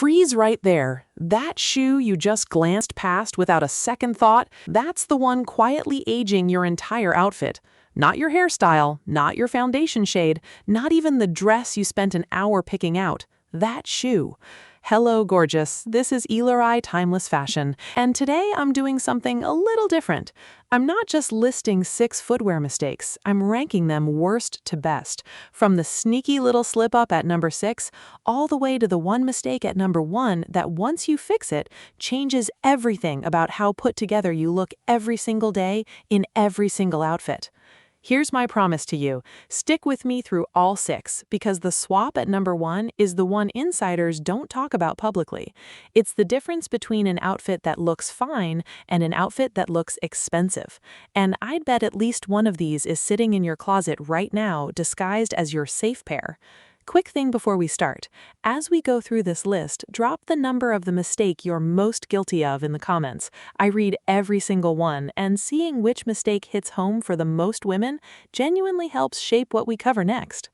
Freeze right there. That shoe you just glanced past without a second thought, that's the one quietly aging your entire outfit. Not your hairstyle, not your foundation shade, not even the dress you spent an hour picking out. That shoe. Hello, gorgeous. This is Elori Timeless Fashion, and today I'm doing something a little different. I'm not just listing 6 footwear mistakes, I'm ranking them worst to best, from the sneaky little slip-up at number 6, all the way to the one mistake at number 1 that once you fix it, changes everything about how put together you look every single day in every single outfit. Here's my promise to you. Stick with me through all 6, because the swap at number 1 is the one insiders don't talk about publicly. It's the difference between an outfit that looks fine and an outfit that looks expensive. And I'd bet at least one of these is sitting in your closet right now, disguised as your safe pair. Quick thing before we start. As we go through this list, drop the number of the mistake you're most guilty of in the comments. I read every single one, and seeing which mistake hits home for the most women genuinely helps shape what we cover next.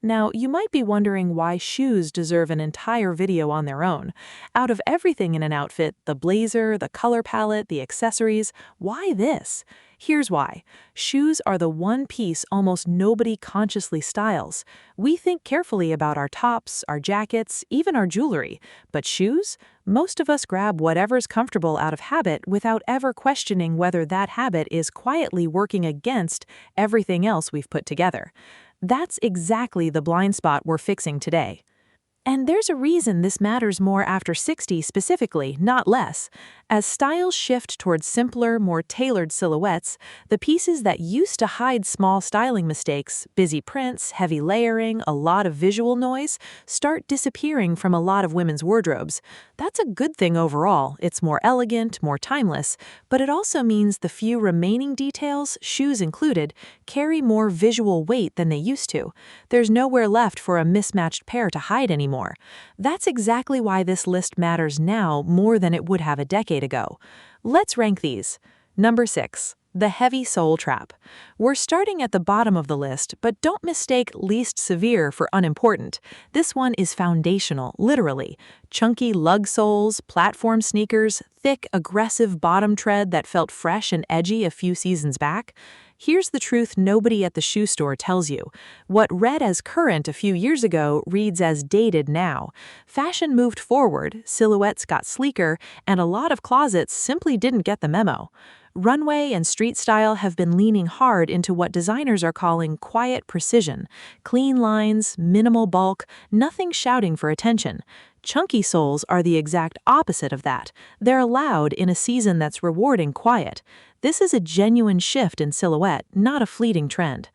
Now, you might be wondering why shoes deserve an entire video on their own. Out of everything in an outfit, the blazer, the color palette, the accessories, why this? Here's why. Shoes are the one piece almost nobody consciously styles. We think carefully about our tops, our jackets, even our jewelry. But shoes? Most of us grab whatever's comfortable out of habit without ever questioning whether that habit is quietly working against everything else we've put together. That's exactly the blind spot we're fixing today. And there's a reason this matters more after 60 specifically, not less. As styles shift towards simpler, more tailored silhouettes, the pieces that used to hide small styling mistakes, busy prints, heavy layering, a lot of visual noise, start disappearing from a lot of women's wardrobes. That's a good thing overall. It's more elegant, more timeless, but it also means the few remaining details, shoes included, carry more visual weight than they used to. There's nowhere left for a mismatched pair to hide anymore. That's exactly why this list matters now more than it would have a decade ago. Let's rank these. Number 6. The heavy sole trap. We're starting at the bottom of the list, but don't mistake least severe for unimportant. This one is foundational, literally. Chunky lug soles, platform sneakers, thick, aggressive bottom tread that felt fresh and edgy a few seasons back. Here's the truth nobody at the shoe store tells you. What read as current a few years ago reads as dated now. Fashion moved forward, silhouettes got sleeker, and a lot of closets simply didn't get the memo. Runway and street style have been leaning hard into what designers are calling quiet precision. Clean lines, minimal bulk, nothing shouting for attention. Chunky soles are the exact opposite of that. They're loud in a season that's rewarding quiet. This is a genuine shift in silhouette, not a fleeting trend.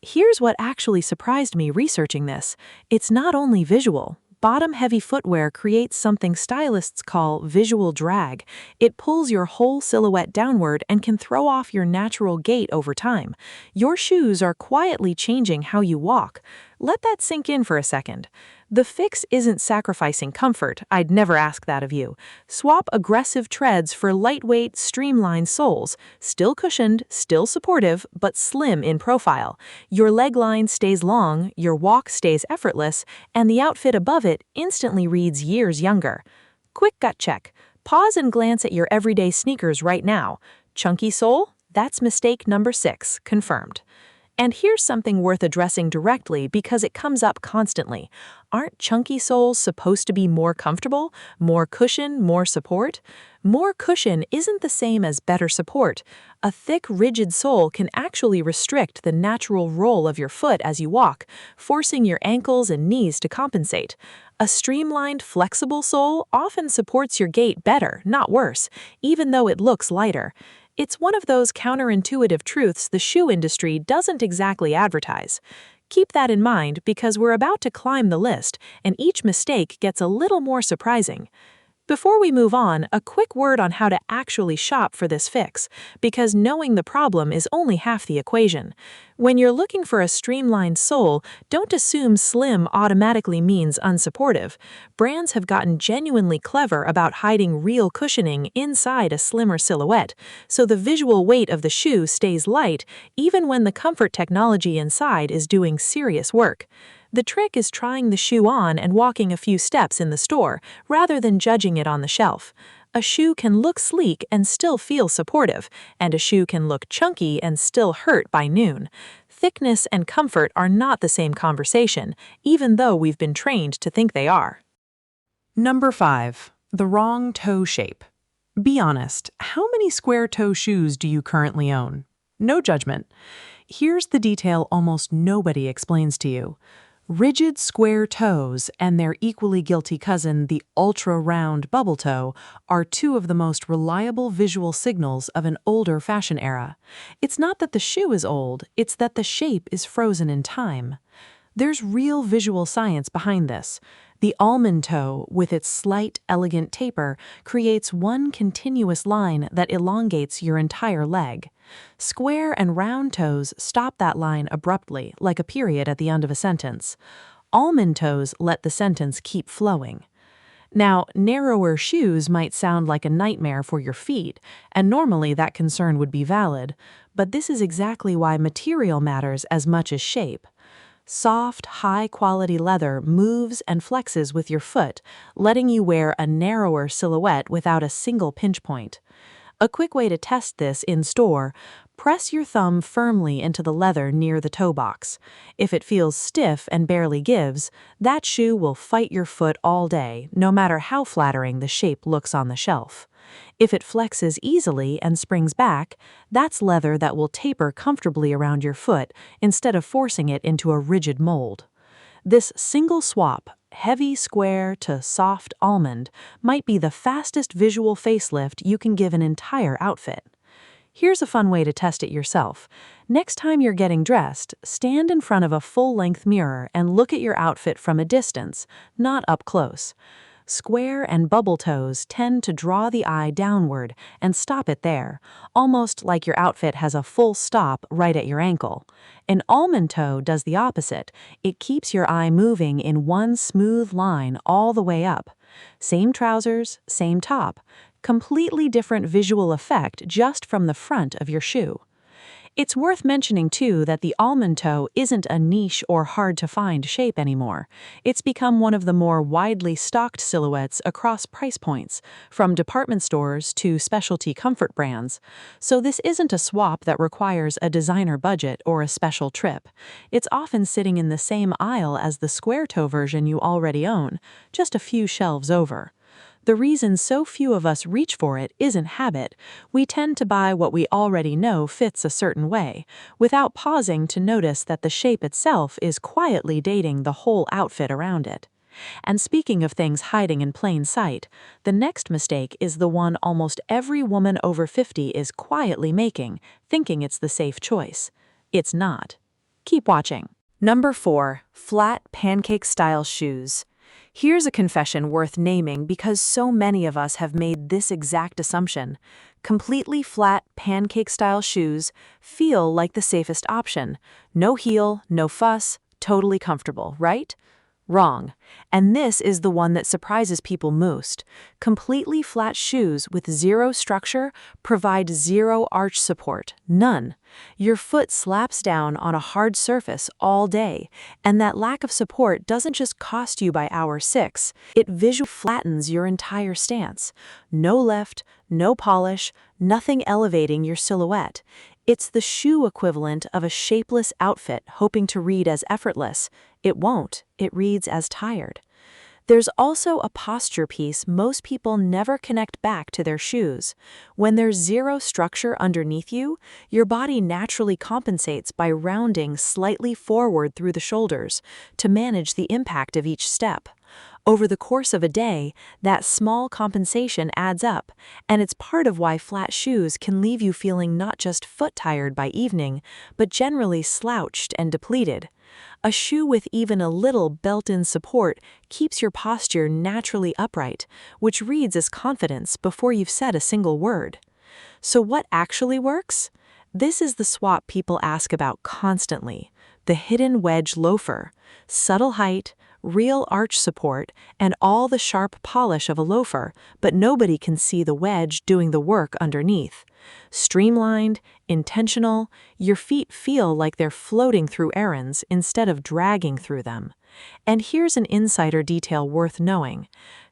Here's what actually surprised me researching this. It's not only visual. Bottom-heavy footwear creates something stylists call visual drag. It pulls your whole silhouette downward and can throw off your natural gait over time. Your shoes are quietly changing how you walk. Let that sink in for a second. The fix isn't sacrificing comfort. I'd never ask that of you. Swap aggressive treads for lightweight, streamlined soles. Still cushioned, still supportive, but slim in profile. Your leg line stays long, your walk stays effortless, and the outfit above it instantly reads years younger. Quick gut check. Pause and glance at your everyday sneakers right now. Chunky sole? That's mistake number 6, confirmed. And here's something worth addressing directly because it comes up constantly. Aren't chunky soles supposed to be more comfortable, more cushion, more support? More cushion isn't the same as better support. A thick, rigid sole can actually restrict the natural roll of your foot as you walk, forcing your ankles and knees to compensate. A streamlined, flexible sole often supports your gait better, not worse, even though it looks lighter. It's one of those counterintuitive truths the shoe industry doesn't exactly advertise. Keep that in mind because we're about to climb the list, and each mistake gets a little more surprising. Before we move on, a quick word on how to actually shop for this fix, because knowing the problem is only half the equation. When you're looking for a streamlined sole, don't assume slim automatically means unsupportive. Brands have gotten genuinely clever about hiding real cushioning inside a slimmer silhouette, so the visual weight of the shoe stays light even when the comfort technology inside is doing serious work. The trick is trying the shoe on and walking a few steps in the store, rather than judging it on the shelf. A shoe can look sleek and still feel supportive, and a shoe can look chunky and still hurt by noon. Thickness and comfort are not the same conversation, even though we've been trained to think they are. Number 5. The wrong toe shape. Be honest, how many square toe shoes do you currently own? No judgment. Here's the detail almost nobody explains to you. Rigid square toes and their equally guilty cousin, the ultra-round bubble toe, are two of the most reliable visual signals of an older fashion era. It's not that the shoe is old, it's that the shape is frozen in time. There's real visual science behind this. The almond toe, with its slight, elegant taper, creates one continuous line that elongates your entire leg. Square and round toes stop that line abruptly, like a period at the end of a sentence. Almond toes let the sentence keep flowing. Now, narrower shoes might sound like a nightmare for your feet, and normally that concern would be valid, but this is exactly why material matters as much as shape. Soft, high-quality leather moves and flexes with your foot, letting you wear a narrower silhouette without a single pinch point. A quick way to test this in store: press your thumb firmly into the leather near the toe box. If it feels stiff and barely gives, that shoe will fight your foot all day, no matter how flattering the shape looks on the shelf. If it flexes easily and springs back, that's leather that will taper comfortably around your foot instead of forcing it into a rigid mold. This single swap, heavy square to soft almond, might be the fastest visual facelift you can give an entire outfit. Here's a fun way to test it yourself. Next time you're getting dressed, stand in front of a full-length mirror and look at your outfit from a distance, not up close. Square and bubble toes tend to draw the eye downward and stop it there, almost like your outfit has a full stop right at your ankle. An almond toe does the opposite. It keeps your eye moving in one smooth line all the way up. Same trousers, same top. Completely different visual effect just from the front of your shoe. It's worth mentioning, too, that the almond toe isn't a niche or hard-to-find shape anymore. It's become one of the more widely stocked silhouettes across price points, from department stores to specialty comfort brands. So this isn't a swap that requires a designer budget or a special trip. It's often sitting in the same aisle as the square toe version you already own, just a few shelves over. The reason so few of us reach for it isn't habit. We tend to buy what we already know fits a certain way, without pausing to notice that the shape itself is quietly dating the whole outfit around it. And speaking of things hiding in plain sight, the next mistake is the one almost every woman over 50 is quietly making, thinking it's the safe choice. It's not. Keep watching. Number 4. Flat pancake-style shoes. Here's a confession worth naming because so many of us have made this exact assumption. Completely flat pancake-style shoes feel like the safest option. No heel, no fuss, totally comfortable, right? Wrong. And this is the one that surprises people most. Completely flat shoes with zero structure provide zero arch support, none. Your foot slaps down on a hard surface all day, and that lack of support doesn't just cost you by hour 6, it visually flattens your entire stance. No lift, no polish, nothing elevating your silhouette. It's the shoe equivalent of a shapeless outfit hoping to read as effortless. It won't. It reads as tired. There's also a posture piece most people never connect back to their shoes. When there's zero structure underneath you, your body naturally compensates by rounding slightly forward through the shoulders to manage the impact of each step. Over the course of a day, that small compensation adds up, and it's part of why flat shoes can leave you feeling not just foot-tired by evening, but generally slouched and depleted. A shoe with even a little built-in support keeps your posture naturally upright, which reads as confidence before you've said a single word. So what actually works? This is the swap people ask about constantly: the hidden wedge loafer. Subtle height, real arch support, and all the sharp polish of a loafer, but nobody can see the wedge doing the work underneath. Streamlined, intentional, your feet feel like they're floating through errands instead of dragging through them. And here's an insider detail worth knowing.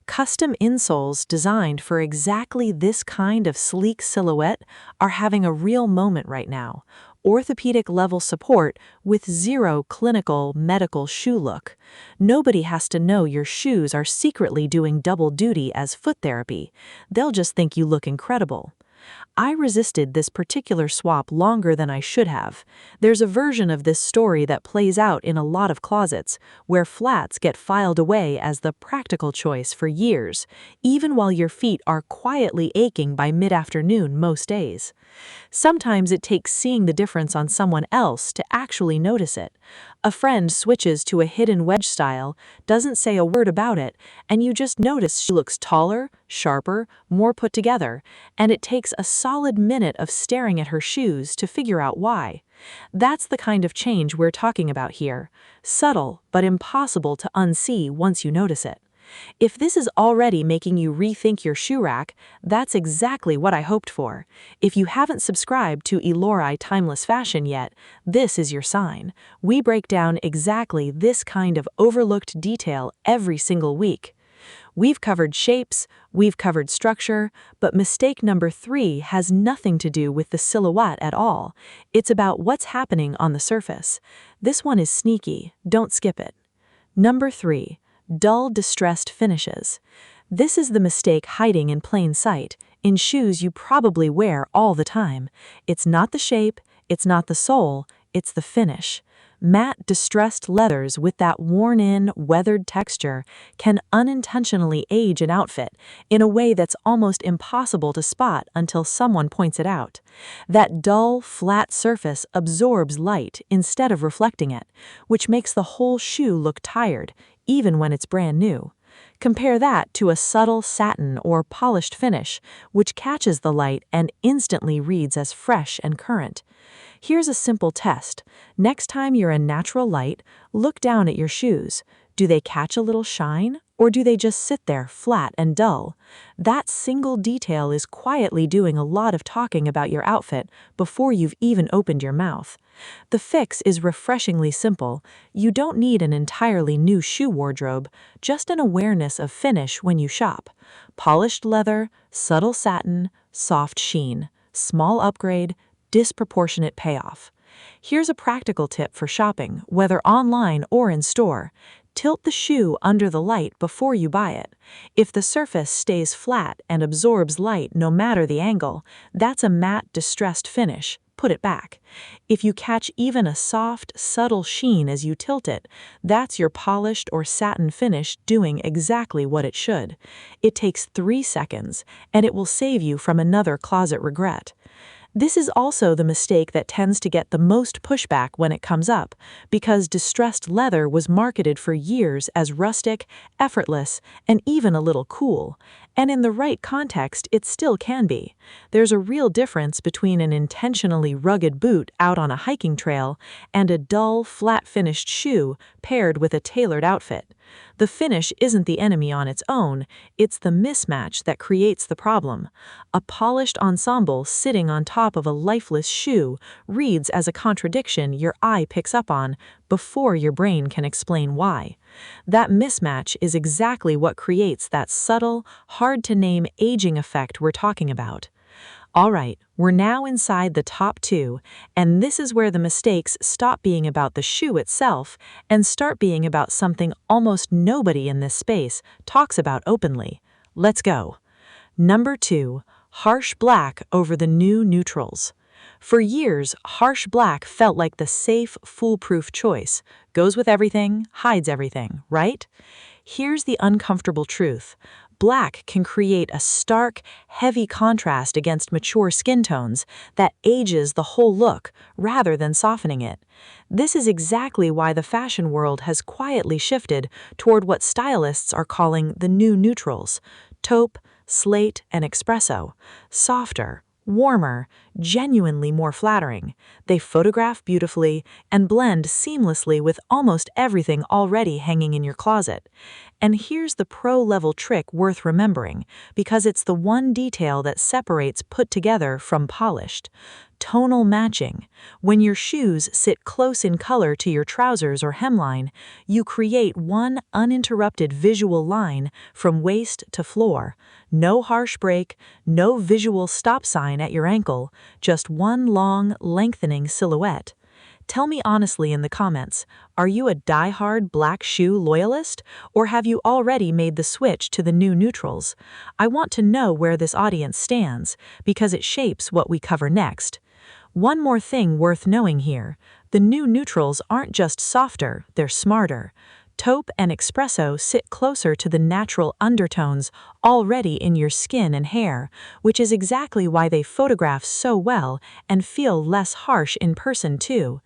Custom insoles designed for exactly this kind of sleek silhouette are having a real moment right now. Orthopedic-level support with zero clinical medical shoe look. Nobody has to know your shoes are secretly doing double duty as foot therapy. They'll just think you look incredible. I resisted this particular swap longer than I should have. There's a version of this story that plays out in a lot of closets, where flats get filed away as the practical choice for years, even while your feet are quietly aching by mid-afternoon most days. Sometimes it takes seeing the difference on someone else to actually notice it. A friend switches to a hidden wedge style, doesn't say a word about it, and you just notice she looks taller, sharper, more put together, and it takes a solid minute of staring at her shoes to figure out why. That's the kind of change we're talking about here. Subtle, but impossible to unsee once you notice it. If this is already making you rethink your shoe rack, that's exactly what I hoped for. If you haven't subscribed to Elori Timeless Fashion yet, this is your sign. We break down exactly this kind of overlooked detail every single week. We've covered shapes, we've covered structure, but mistake number 3 has nothing to do with the silhouette at all. It's about what's happening on the surface. This one is sneaky, don't skip it. Number 3. Dull, distressed finishes. This is the mistake hiding in plain sight, in shoes you probably wear all the time. It's not the shape, it's not the sole, it's the finish. Matte, distressed leathers with that worn-in, weathered texture can unintentionally age an outfit in a way that's almost impossible to spot until someone points it out. That dull, flat surface absorbs light instead of reflecting it, which makes the whole shoe look tired, even when it's brand new. Compare that to a subtle satin or polished finish, which catches the light and instantly reads as fresh and current. Here's a simple test. Next time you're in natural light, look down at your shoes. Do they catch a little shine, or do they just sit there flat and dull? That single detail is quietly doing a lot of talking about your outfit before you've even opened your mouth. The fix is refreshingly simple. You don't need an entirely new shoe wardrobe, just an awareness of finish when you shop. Polished leather, subtle satin, soft sheen. Small upgrade, disproportionate payoff. Here's a practical tip for shopping, whether online or in store. Tilt the shoe under the light before you buy it. If the surface stays flat and absorbs light no matter the angle, that's a matte, distressed finish. Put it back. If you catch even a soft, subtle sheen as you tilt it, that's your polished or satin finish doing exactly what it should. It takes 3 seconds, and it will save you from another closet regret. This is also the mistake that tends to get the most pushback when it comes up, because distressed leather was marketed for years as rustic, effortless, and even a little cool. And in the right context, it still can be. There's a real difference between an intentionally rugged boot out on a hiking trail and a dull, flat-finished shoe paired with a tailored outfit. The finish isn't the enemy on its own, it's the mismatch that creates the problem. A polished ensemble sitting on top of a lifeless shoe reads as a contradiction your eye picks up on before your brain can explain why. That mismatch is exactly what creates that subtle, hard-to-name aging effect we're talking about. All right, we're now inside the top 2, and this is where the mistakes stop being about the shoe itself and start being about something almost nobody in this space talks about openly. Let's go. Number 2, harsh black over the new neutrals. For years, harsh black felt like the safe, foolproof choice. Goes with everything, hides everything, right? Here's the uncomfortable truth. Black can create a stark, heavy contrast against mature skin tones that ages the whole look rather than softening it. This is exactly why the fashion world has quietly shifted toward what stylists are calling the new neutrals: taupe, slate, and espresso. Softer, warmer, genuinely more flattering. They photograph beautifully and blend seamlessly with almost everything already hanging in your closet. And here's the pro-level trick worth remembering, because it's the one detail that separates put together from polished. Tonal matching. When your shoes sit close in color to your trousers or hemline, you create one uninterrupted visual line from waist to floor. No harsh break, no visual stop sign at your ankle, just one long, lengthening silhouette. Tell me honestly in the comments, are you a die-hard black shoe loyalist, or have you already made the switch to the new neutrals? I want to know where this audience stands, because it shapes what we cover next. One more thing worth knowing here, the new neutrals aren't just softer, they're smarter. Taupe and espresso sit closer to the natural undertones already in your skin and hair, which is exactly why they photograph so well and feel less harsh in person too.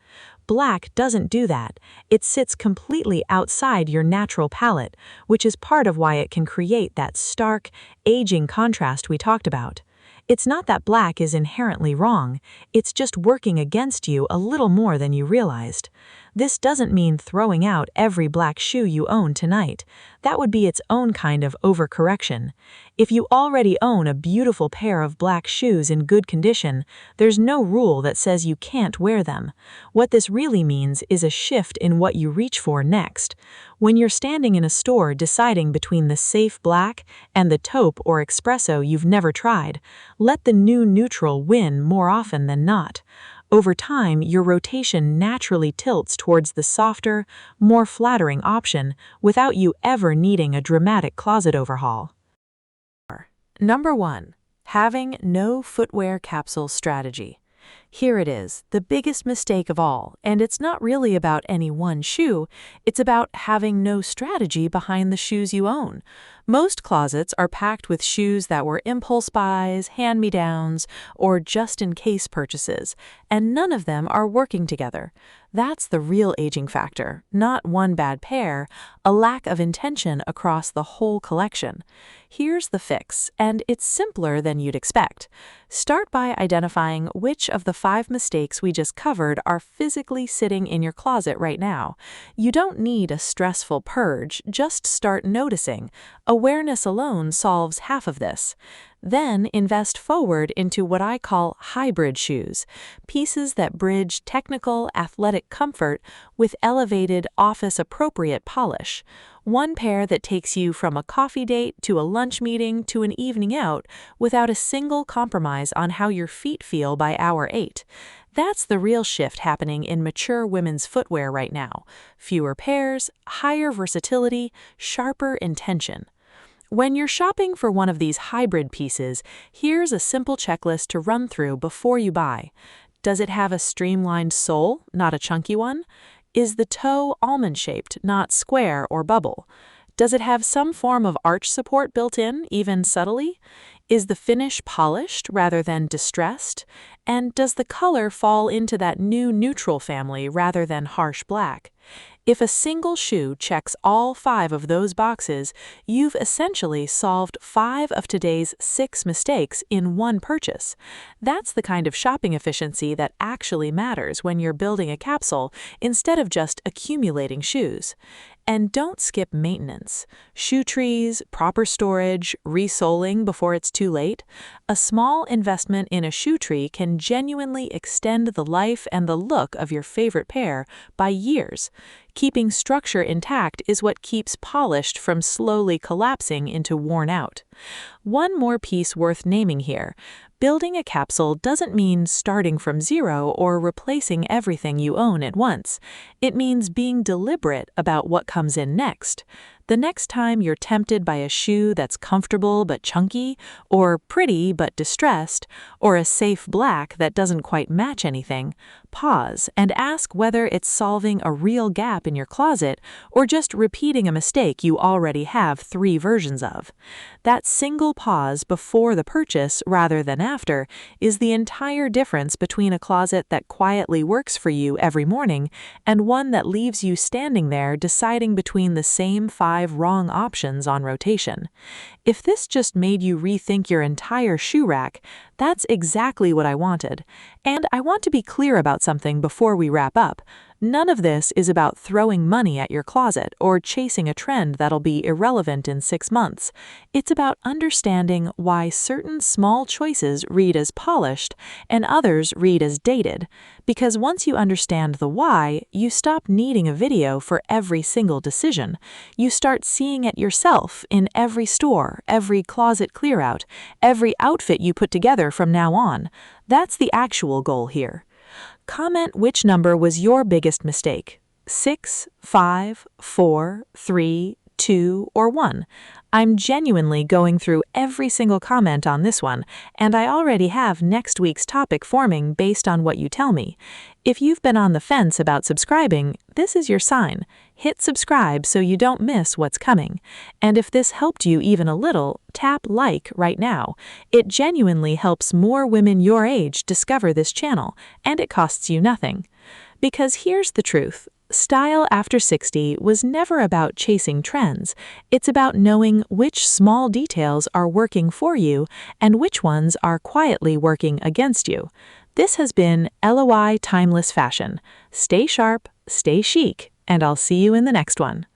Black doesn't do that. It sits completely outside your natural palette, which is part of why it can create that stark, aging contrast we talked about. It's not that black is inherently wrong, it's just working against you a little more than you realized. This doesn't mean throwing out every black shoe you own tonight. That would be its own kind of overcorrection. If you already own a beautiful pair of black shoes in good condition, there's no rule that says you can't wear them. What this really means is a shift in what you reach for next. When you're standing in a store deciding between the safe black and the taupe or espresso you've never tried, let the new neutral win more often than not. Over time, your rotation naturally tilts towards the softer, more flattering option without you ever needing a dramatic closet overhaul. Number 1. Having no footwear capsule strategy. Here it is, the biggest mistake of all, and it's not really about any one shoe, it's about having no strategy behind the shoes you own. Most closets are packed with shoes that were impulse buys, hand-me-downs, or just-in-case purchases, and none of them are working together. That's the real aging factor, not one bad pair, a lack of intention across the whole collection. Here's the fix, and it's simpler than you'd expect. Start by identifying which of the 5 mistakes we just covered are physically sitting in your closet right now. You don't need a stressful purge, just start noticing. Awareness alone solves half of this. Then invest forward into what I call hybrid shoes, pieces that bridge technical, athletic comfort with elevated, office-appropriate polish. One pair that takes you from a coffee date to a lunch meeting to an evening out without a single compromise on how your feet feel by hour 8. That's the real shift happening in mature women's footwear right now. Fewer pairs, higher versatility, sharper intention. When you're shopping for one of these hybrid pieces, here's a simple checklist to run through before you buy. Does it have a streamlined sole, not a chunky one? Is the toe almond-shaped, not square or bubble? Does it have some form of arch support built in, even subtly? Is the finish polished rather than distressed? And does the color fall into that new neutral family rather than harsh black? If a single shoe checks all 5 of those boxes, you've essentially solved 5 of today's 6 mistakes in one purchase. That's the kind of shopping efficiency that actually matters when you're building a capsule instead of just accumulating shoes. And don't skip maintenance. Shoe trees, proper storage, resoling before it's too late. A small investment in a shoe tree can genuinely extend the life and the look of your favorite pair by years. Keeping structure intact is what keeps polished from slowly collapsing into worn out. One more piece worth naming here. Building a capsule doesn't mean starting from zero or replacing everything you own at once. It means being deliberate about what comes in next. The next time you're tempted by a shoe that's comfortable but chunky, or pretty but distressed, or a safe black that doesn't quite match anything, pause and ask whether it's solving a real gap in your closet or just repeating a mistake you already have 3 versions of. That single pause before the purchase rather than after is the entire difference between a closet that quietly works for you every morning and one that leaves you standing there deciding between the same 5 wrong options on rotation. If this just made you rethink your entire shoe rack, that's exactly what I wanted. And I want to be clear about something before we wrap up. None of this is about throwing money at your closet or chasing a trend that'll be irrelevant in 6 months. It's about understanding why certain small choices read as polished and others read as dated. Because once you understand the why, you stop needing a video for every single decision. You start seeing it yourself in every store, every closet clear-out, every outfit you put together from now on. That's the actual goal here. Comment which number was your biggest mistake: 6, 5, 4, 3, 2, or 1. I'm genuinely going through every single comment on this one, and I already have next week's topic forming based on what you tell me. If you've been on the fence about subscribing, this is your sign. Hit subscribe so you don't miss what's coming. And if this helped you even a little, tap like right now. It genuinely helps more women your age discover this channel, and it costs you nothing. Because here's the truth. Style after 60 was never about chasing trends. It's about knowing which small details are working for you and which ones are quietly working against you. This has been LOI Timeless Fashion. Stay sharp, stay chic, and I'll see you in the next one.